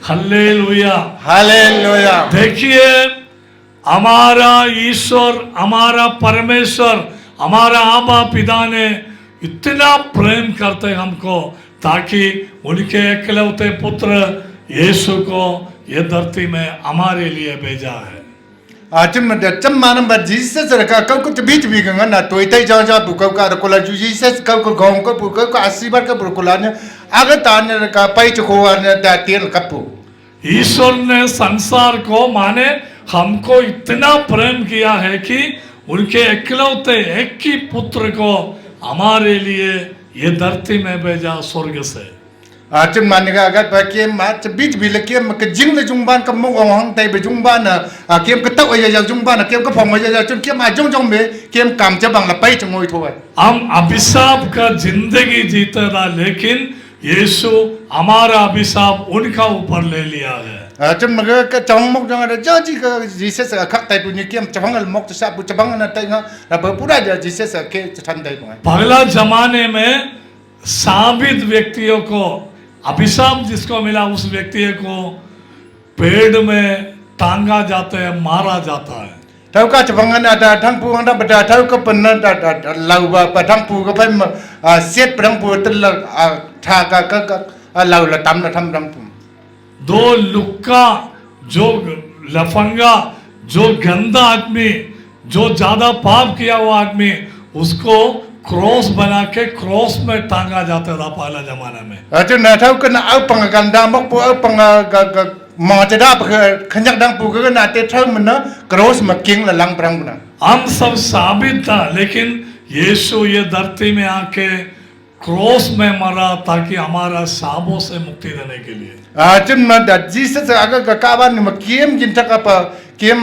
Hallelujah hallelujah. देखिए हमारा ईश्वर हमारा परमेश्वर हमारा आबा पिता ने इतना प्रेम करते हमको ताकि उनके एकलौते पुत्र यीशु को ये धरती में हमारे लिए भेजा है Chum na chum manam ba Jesus ka kau ko chbi chbi ka na toi tai ja ja bu ka ko la Jesus ka ko gong ko bu ka asibar ka bu ko la ne aga ta ne ka pai chu ko ne da tiel ka pu ईश्वर ने संसार को माने हमको इतना प्रेम किया है कि उनके एकलौते एक ही पुत्र को हमारे लिए ये धरती में भेजा स्वर्ग से chum man ga ga ba kem ma chbi chbi le kem ka jing le jung ban ka mo ong tai be jung ban na kem ka ta ya jung ban na kem ka phong ya chun kem ma jong jong me kem kam cha bang la pai chu ngoi thoi हम अभिशाप का जिंदगी जीते था लेकिन यीशु हमारा अभिशाप उनका ऊपर ले लिया है chum ma ga ka chong mok jong da ja ji ka Jesus ka khak tai pu ni kem cha bang al mok cha pu cha bang na tai nga ba pu da ja Jesus ke cha than dai ko पहला जमाने में साबित व्यक्तियों को अभिशाप जिसको मिला उस व्यक्ति को पेड़ में टांगा जाता है मारा जाता है thau ka cha bang na da thang pu da ba da thau ka pen na da lau ba pa thang pu ka pai set prang pu tel la tha ka lau la tam na tham rang pu दो लुक्का जो लफंगा जो गंदा आदमी जो ज्यादा पाप किया हुआ आदमी उसको क्रॉस बना के क्रॉस में टांगा जाता था पहला जमाना में chu na thau ka na au pang gan da mok pu au pang ga ma cha da pa khanyak dang pu ka na te thau man na cross ma king la lang prang na हम सब साबित था लेकिन यीशु ये धरती में आके cross में मरा ताकि हमारा साबों से मुक्ति देने के लिए chun ma da Jesus aga ka ka ban ma kem gin ta ka pa kem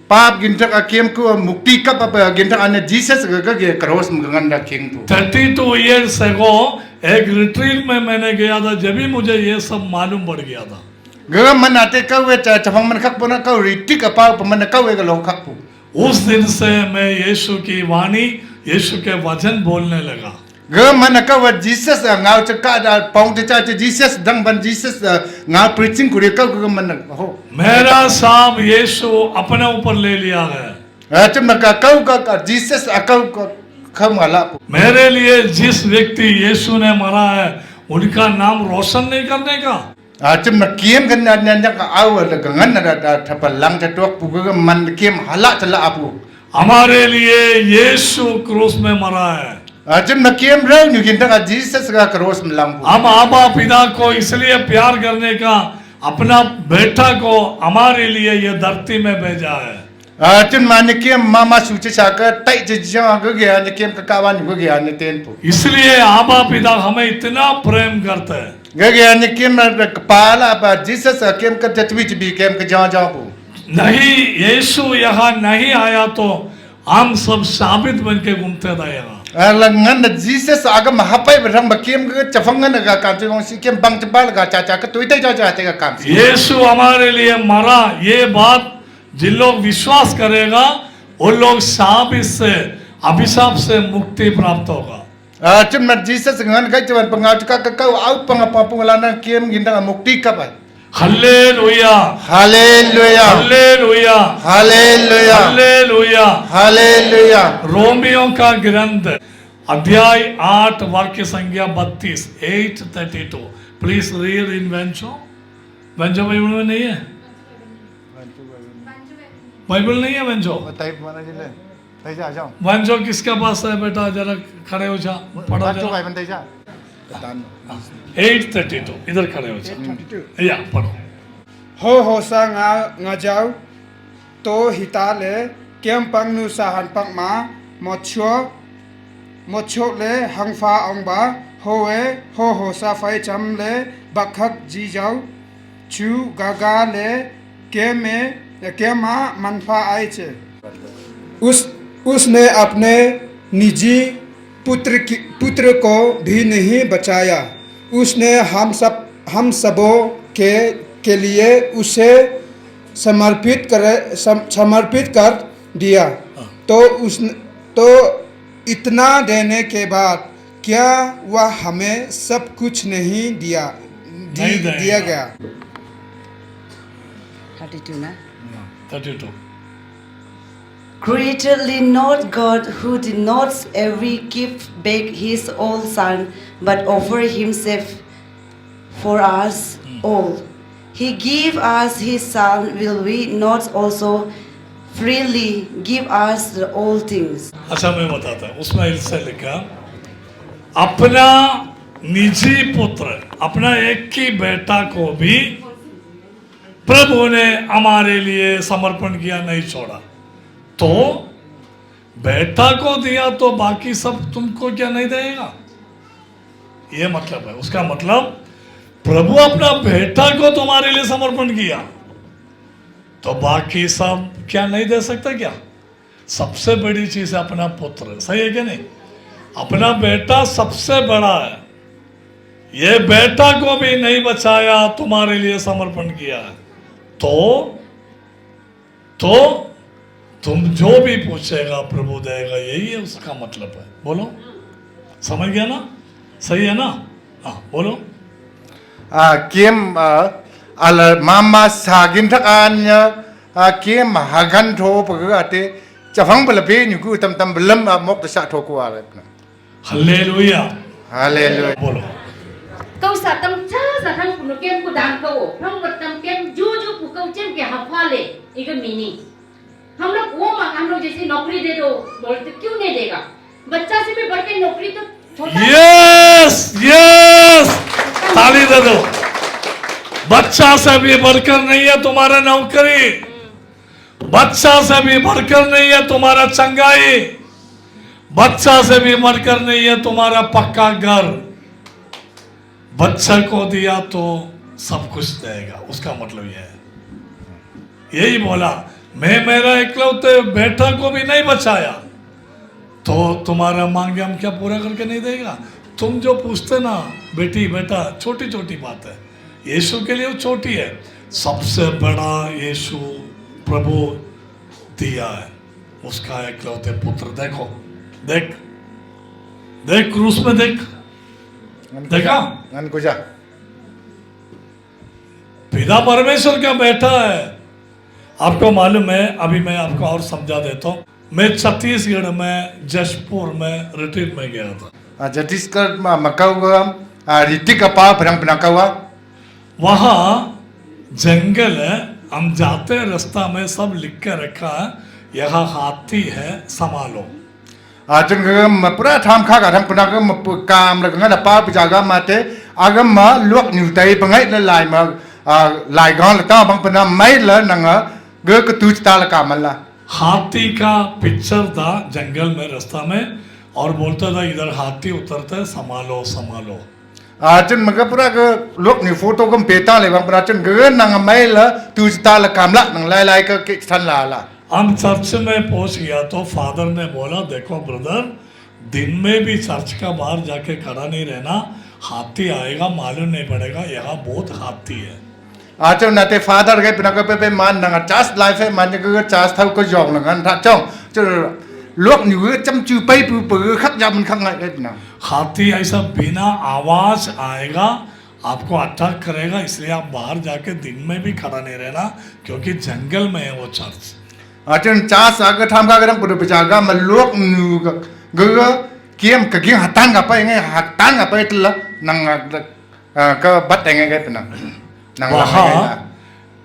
pap gin ta ka kem ko mukti ka pa gin ta an Jesus ka ge cross ma ngan da king pu 32 years ago एक retreat में मैंने गया था जब भी मुझे ये सब मालूम पड़ गया था ga man ate ka we cha phang man khak pu na ka ri tik ka pa pa man ka we ga lo khak pu उस दिन से मैं यीशु की वाणी यीशु के वचन बोलने लगा ga man ka we Jesus ngau cha ka da pong cha Jesus dang ban Jesus ngau preaching ku ri ka ga man ho मेरा साब यीशु अपने ऊपर ले लिया है chun ma ka ka Jesus akau ka kham ala pu मेरे लिए जिस व्यक्ति यीशु ने मरा है उनका नाम रोशन नहीं करने का chum ma kiem kan na na ka au la ga ngan na da tha pa lang cha tok pu ga man kiem hala cha la apu हमारे लिए यीशु क्रूस में मरा है chum ma kiem ra ni gin ta ka Jesus ga cross ma lang pu हम आबा पिता को इसलिए प्यार करने का अपना बेटा को हमारे लिए ये धरती में भेजा है chun ma ni kiem mama su cha sa ka tai cha ja ga ga ni kiem ka wa ni ga ni ten pu इसलिए आबा पिता हमें इतना प्रेम करते हैं ga ga ni kiem pa la pa Jesus kiem ka cha bi bi kem ka ja ja pu नहीं यीशु यहाँ नहीं आया तो हम सब साबित बन के घूमते थे यहाँ la ngan na Jesus aga ma hapai ba rang ba kiem ga cha phang na ga ka cha si kem bang cha ba ga cha cha ka toi tai ja ja te ga kam si यीशु हमारे लिए मरा ये बात जिन लोग विश्वास करेगा उन लोग साबित से अभिशाप से मुक्ति प्राप्त होगा chum ma Jesus ngan ga cha ban ngau ka ka au pang pa pu la na kiem gin da mukti ka ba hallelujah hallelujah hallelujah hallelujah hallelujah hallelujah Romeo का ग्रंथ अध्याय 8 वाक्य संख्या 32 8:32 प्लीज रीड इन वेंचो वेंचो बाइबल में नहीं है Bible नहीं है वेंचो tai mana ji le tai ja ja वेंचो किसके पास है बेटा जरा खड़े हो जा पढ़ो ba chu जरा bai ban tai ja tan 8:32 इधर खड़े हो जा या पढ़ो ho sa nga jau to hitale kem pang nu sa han pang ma mocho le hang fa ong ba ho sa fai cham le bakhak ji jau chu gaga le केमा मनफा आए छे उसने अपने निजी पुत्र को भी नहीं बचाया उसने हम सबों के लिए उसे समर्पित कर दिया तो इतना देने के बाद क्या वह हमें सब कुछ नहीं दिया गया 32 na. 32. Greatly not God, who did not every give back his own son, but offered himself for us all. He gave us his son, will we not also freely give us the all things? अच्छा मैं बताता हूँ, उसमें इससे लिखा अपना निजी पुत्र, अपना एक ही बेटा को भी प्रभु ने हमारे लिए समर्पण किया, नहीं छोड़ा। तो बेटा को दिया तो बाकी सब तुमको क्या नहीं देगा? ये मतलब है, उसका मतलब प्रभु अपना बेटा को तुम्हारे लिए समर्पण किया तो बाकी सब क्या नहीं दे सकता क्या? सबसे बड़ी चीज है अपना पुत्र, सही है क्या नहीं? अपना बेटा सबसे बड़ा है। ये बेटा को भी नहीं बचाया, तुम्हारे लिए समर्पण किया है, तो तुम जो भी पूछेगा प्रभु देगा, यही है उसका मतलब है। बोलो, समझ गया ना? सही है ना? हाँ बोलो। Kiem ala mama sagin takanya kiem hagan tho pagate chafang balabe nyuku tam tam belam mok ta sa tho ko ala. Hallelujah, Hallelujah. बोलो। câu sa tâm cha sa thang kuno kem ku dan câu thang vật tâm kem ju ju ku câu chen के हवा ले इधर meaning हम लोग वो हम लोग जैसे नौकरी दे दो बोलते क्यों नहीं देगा? बच्चा से भी बढ़ के नौकरी तो छोटा यस यस, ताली दे दो। बच्चा से भी बढ़कर नहीं है तुम्हारा नौकरी, बच्चा से भी बढ़कर नहीं है तुम्हारा चंगाई, बच्चा से भी बढ़कर नहीं है तुम्हारा पक्का घर। बच्चा को दिया तो सब कुछ देगा, उसका मतलब यह है। यही बोला, मैं मेरा इकलौते बेटा को भी नहीं बचाया तो तुम्हारा मांगे हम क्या पूरा करके नहीं देगा? तुम जो पूछते ना बेटी बेटा, छोटी छोटी बात है, यीशु के लिए वो छोटी है। सबसे बड़ा यीशु प्रभु दिया है, उसका इकलौते पुत्र। देखो, देख देख क्रूस में देख, देखा? Ngan ko ja. पिता परमेश्वर का बेटा है। आपको मालूम है, अभी मैं आपको और समझा देता हूँ। मैं छत्तीसगढ़ में जशपुर में रिट्रीट में गया था। Chhattisgarh Macau ritik apa perang penakawa. वहाँ जंगल है, हम जाते रास्ता में सब लिख के रखा है, यहाँ हाथी है, संभालो। Chun ga pura tham kha ga tham penaka kam la nga da pa jaga mate agam ma luak nyu tai pangai la lai ma lai gan la ta bang pena mai la nanga ga ka tu ta la ka mala. हाथी का picture था जंगल में रास्ता में, और बोलता था इधर हाथी उतरता है, संभालो संभालो। Chun maga pura ga luak nyu photo gam peta le bang pura chun ga nanga mai la tu ta la kam la nang lai lai ka ke than la la. हम चर्च में पहुंच गया तो father ने बोला, देखो brother, दिन में भी चर्च का बाहर जाके खड़ा नहीं रहना, हाथी आएगा मालूम नहीं पड़ेगा, यहाँ बहुत हाथी है। Chun na te father ga penaka pe man nanga chas life e man ga chas thau ko jong nang tha chong chun luak nyu ga cham chu pai pu pu khak jam man khang ngai ke na. हाथी ऐसा बिना आवाज आएगा, आपको attack करेगा, इसलिए आप बाहर जाके दिन में भी खड़ा नहीं रहना, क्योंकि जंगल में है वो church. Chun chas aga tham ga dang pu jaga ma luak nyu ga kiem ka king hatan ga pa ngai hatan ga pa tla nang ka bat ngai ga na. वहाँ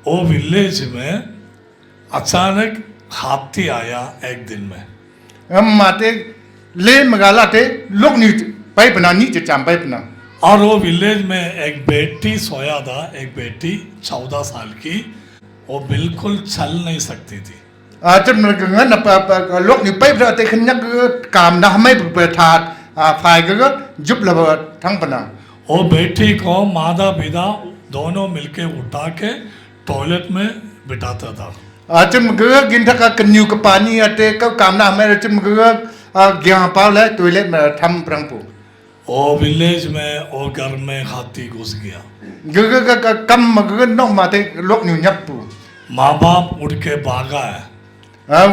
वो विलेज में अचानक हाथी आया एक दिन में, Mate le magala te luak nyu pai pa na ni che cham pai pa na. और वो विलेज में एक बेटी सोया था, एक बेटी 14 साल की, वो बिल्कुल चल नहीं सकती थी। Chun ga na pa luak nyu pai pa te khin yak kam na mai pa tha phai ga jup la thang pa na. वो बेटी को माता पिता दोनों मिलके उठा के टॉयलेट में बिठाता था। Chun ga gin tha ka nyu ka pani ate ka kam na mai chun ga gya pa le toilet ma tham prang pu. वो विलेज में वो घर में हाथी घुस गया। Ga kam ma ga nok ma te luak nyu nyap pu. माँ बाप उठ के भागा है,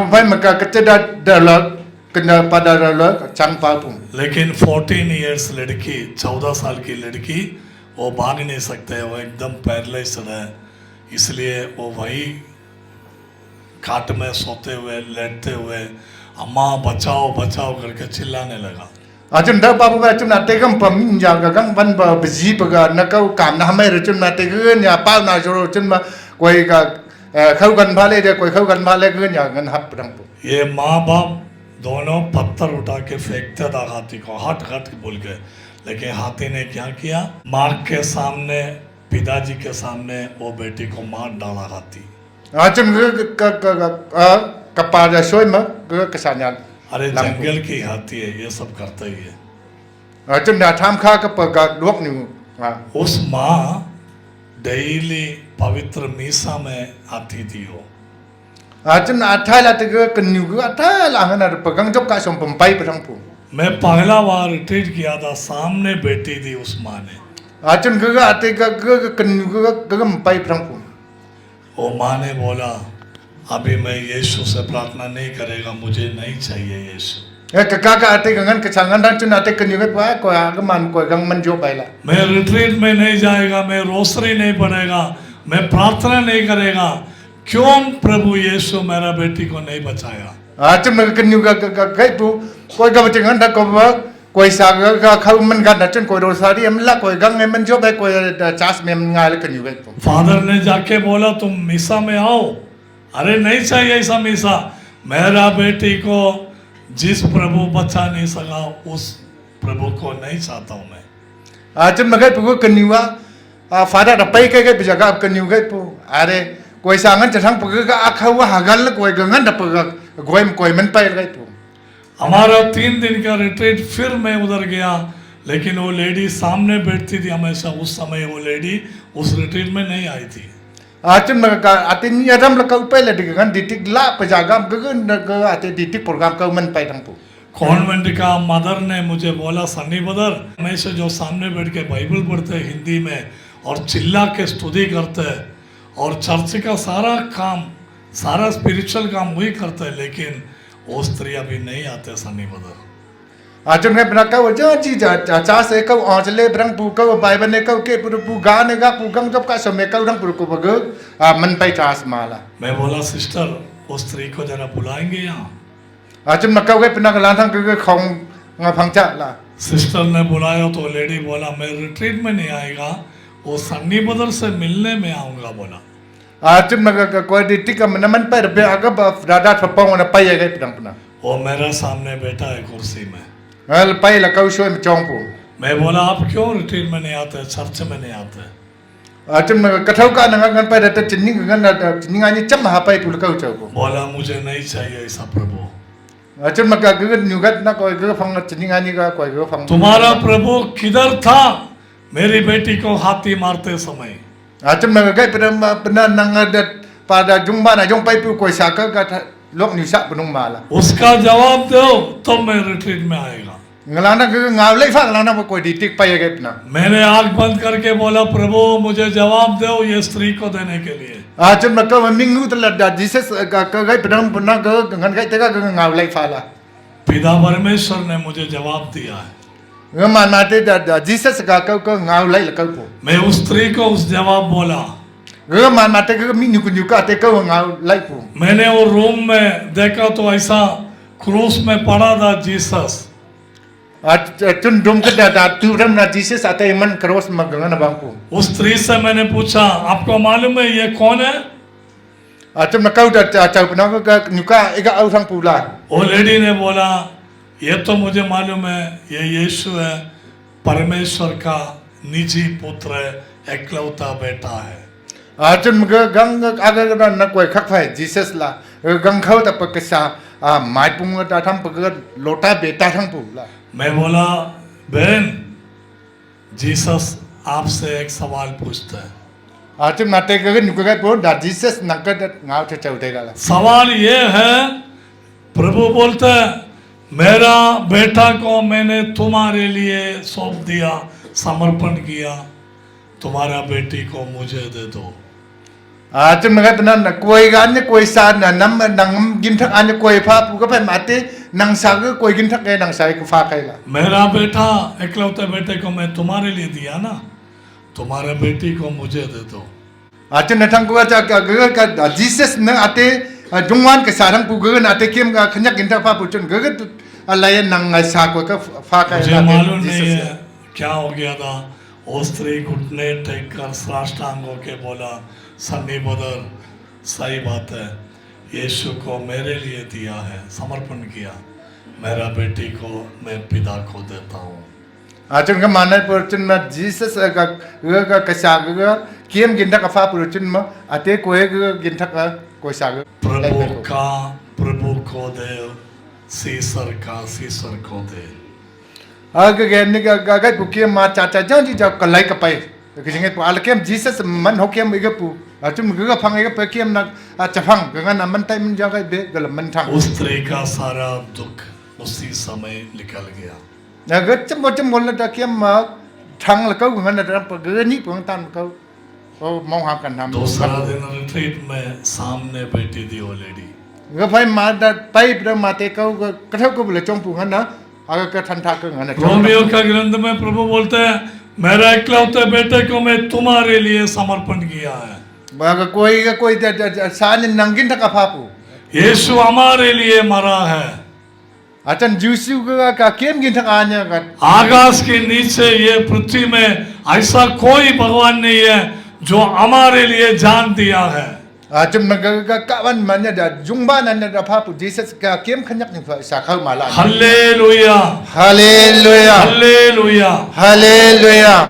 Vai ma ka te da la kena pada la chang pa pu. लेकिन 14 इयर्स लड़की, 14 साल की लड़की, वो भाग नहीं सकते, वो एकदम पैरलाइज्ड है, इसलिए वो वही खाट में सोते हुए लेटते हुए अम्मा बचाओ बचाओ करके चिल्लाने लगा। Acum dah babu macam nak tegang peminjam gagang ban bezi pega nak kau kam na hamai racun nak tegan ya pau na joro racun ma koi ka kau gan bale dia koi kau gan bale gan ya gan hap pedang pu. ये माँ बाप दोनों पत्थर उठा के फेंकते था हाथी को, हट हट बोल के, लेकिन हाथी ने क्या किया, माँ के सामने पिताजी के सामने वो बेटी को मार डाला हाथी। Acum kepada soy ma kesanyan. अरे जंगल की हाथी है, ये सब करता ही है। Acum dah tham kha ke pega luak ni. उस माँ डेली पवित्र मीसा में आती थी वो। Acum athai la tega kenyu athai la hana pegang jok ka som pempai pedang pu. मैं पहला बार रिट्रीट किया था, सामने बैठी थी उस माँ ने। Acum ate kenyu mempai pedang pu. वो माँ ने बोला अभी मैं यीशु से प्रार्थना नहीं करेगा, मुझे नहीं चाहिए यीशु। Kakak ate gangan kesangan dan cun ate kenyu ke pa koi agaman koi gang manjo pai la. मैं रिट्रीट में नहीं जाएगा, मैं रोसरी नहीं पढ़ेगा, मैं प्रार्थना नहीं करेगा, क्यों प्रभु यीशु मेरा बेटी को नहीं बचाया। Acum kenyu kai pu koi ga betengan dak koi saga ka khau man ga da cun koi rosari em la koi gang em manjo pai koi chas mem ngal kenyu kai pu. Father ने जाके बोला तुम मीसा में आओ। अरे नहीं चाहिए ऐसा मीसा, मेरा बेटी को जिस प्रभु बचा नहीं सका उस प्रभु को नहीं चाहता हूँ मैं। Acum magai pu kenyu father da pai kai bejaga kenyu kai pu. Are koi sangan cang pu ga akhau hagal koi gangan da pu koi men pai kai pu. हमारा 3 दिन का रिट्रीट, फिर मैं उधर गया, लेकिन वो लेडी सामने बैठती थी हमेशा। उस समय वो लेडी उस रिट्रीट में नहीं आई थी। Acum ate ni adam la kau pai la dengan ditik la pejagam gagan ate ditik program kau men pai tang pu. Convent का मदर ने मुझे बोला सन्नी ब्रदर, हमेशा जो सामने बैठ के बाइबल पढ़ते हैं हिंदी में और चिल्ला के स्तुति करते हैं और चर्च का सारा काम, सारा स्पिरिचुअल काम वही करते हैं, लेकिन वो स्त्री अभी नहीं आते Sunny brother. Acum ne pernah kau janji cas kau anjle berang pu kau Bible ne kau ke pu ga ne ga pu gang jab ka some kau dang pu ko bag men pai cas mala. मैं बोला sister उस स्त्री को जरा बुलाएंगे यहाँ। Acum nak kau ke pernah lanthang ke khong ngapang cha la. Sister ने बुलाया तो लेडी बोला मैं रिट्रीट में नहीं आएगा, वो सन्नी ब्रदर से मिलने में आऊँगा बोला। Acum nak kau ditik ka men pai be aga dada thapong na pai ga pedang puna. वो मेरा सामने बैठा है कुर्सी में। Hal pai la kau shoy chong pu. मैं बोला आप क्यों रिट्रीट में नहीं आते, चर्च में नहीं आते। Acum nak kathau ka ngan pai da chinning ngan da chinning ani cham ha pai pu kau chau pu. बोला मुझे नहीं चाहिए ऐसा प्रभु। Acum nak ga nyugat na koi ga phang chinning ani ga koi ga phang. तुम्हारा प्रभु किधर था मेरी बेटी को हाथी मारते समय। Acum nak ga pernah nang ada pada jumba na jong pai pu koi sa ka lok ni sa penung mala. उसका जवाब दो तो मैं रिट्रीट में आएगा। Ngelana ke ngawlai fa ngelana koi ditik pai ga pna. मैंने आंख बंद करके बोला प्रभु मुझे जवाब दो ये स्त्री को देने के लिए। Acum nak kau minggu telah da Jesus ka ga pedang pernah ga ngan ga tega ga ngawlai fa la. पिता परमेश्वर ने मुझे जवाब दिया है। Ngaman mate da Jesus ka kau ngawlai la kau pu. मैं उस स्त्री को उस जवाब बोला। Ngaman mate ga minggu kunyu ka te kau ngawlai pu. मैंने वो रूम में देखा तो ऐसा क्रूस में पड़ा था Jesus. Acun dum ke da tu ram na Jesus ate man cross magangan bang pu. उस स्त्री से मैंने पूछा आपको मालूम है ये कौन है। Acum nak kau da chau pna ga nyuka ega au sang pu la. वो लेडी ने बोला ये तो मुझे मालूम है, ये यीशु है, परमेश्वर का निजी पुत्र है, एकलौता बेटा है। Acum ga gang aga ga na koi khak phai Jesus la. Gang khau ta pa kesa mai pung da tham pa ga lota beta thang pu la. मैं बोला बहन जीसस आपसे एक सवाल पूछता है। Acum na te ga nyuka ga pu da Jesus nak ga ngau te chau te ga la. सवाल ये है, प्रभु बोलते हैं मेरा बेटा को मैंने तुम्हारे लिए सौंप दिया, समर्पण किया, तुम्हारा बेटी को मुझे दे दो। Acum ga pna na koi ga ne koi sa na nam nang gin thak an koi pha pu ga pai mate nang sa ga koi gin thak ga nang sai ku pha kai la. मेरा बेटा एकलौते बेटे को मैं तुम्हारे लिए दिया ना, तुम्हारे बेटी को मुझे दे दो। Achen na thang ko cha ka Jesus na ate jungwan ka sarang pu ge na ate kem ka khanyak ginta pa pu chun ge alai nang ngai sa ko ka fa ka मुझे मालूम नहीं है क्या हो गया था वो स्त्री घुटने टेक कर साष्टांग होके बोला सन्नी ब्रदर सही बात है यीशु को मेरे लिए दिया है समर्पण किया मेरा बेटी को मैं पिता को देता हूँ Achun ka manai pu chun ma Jesus ka sa ge kem ginta ka fa pu chun ma ate ko ge ginta ka ko sa ge प्रभु को दे सीसर को दे aga ge ni ga pu kem ma cha jang ji ja ka lai ka pai ke jing pu al kem Jesus man ho kem ge pu achum ge ga phang ge pe kem na cha phang ge na man tai man ja ga be ga man thang उस स्त्री का सारा दुख उसी समय निकल गया na ge chum la da kem ma thang la ka ge na da pa ge ni pu tan ka o mong ha kan nam दूसरा दिन रिट्रीट में सामने बैठी थी वो lady ge phai ma da pai pra ma te ka ka thau ko bule chong pu han na aga ka than tha ka na Romeo का ग्रंथ में प्रभु बोलते हैं मेरा इकलौते बेटे को मैं तुम्हारे लिए समर्पण किया है ba ga koi sa ni nangin ta ka pha pu यीशु हमारे लिए मरा है achan jusu ka kem gin ta anya ka आकाश के नीचे ये पृथ्वी में ऐसा कोई भगवान नहीं है जो हमारे लिए जान दिया है achum na ga ka wan man da jungba nan da pha pu Jesus ka kem khanyak ni fa sa khau ma la hallelujah hallelujah hallelujah hallelujah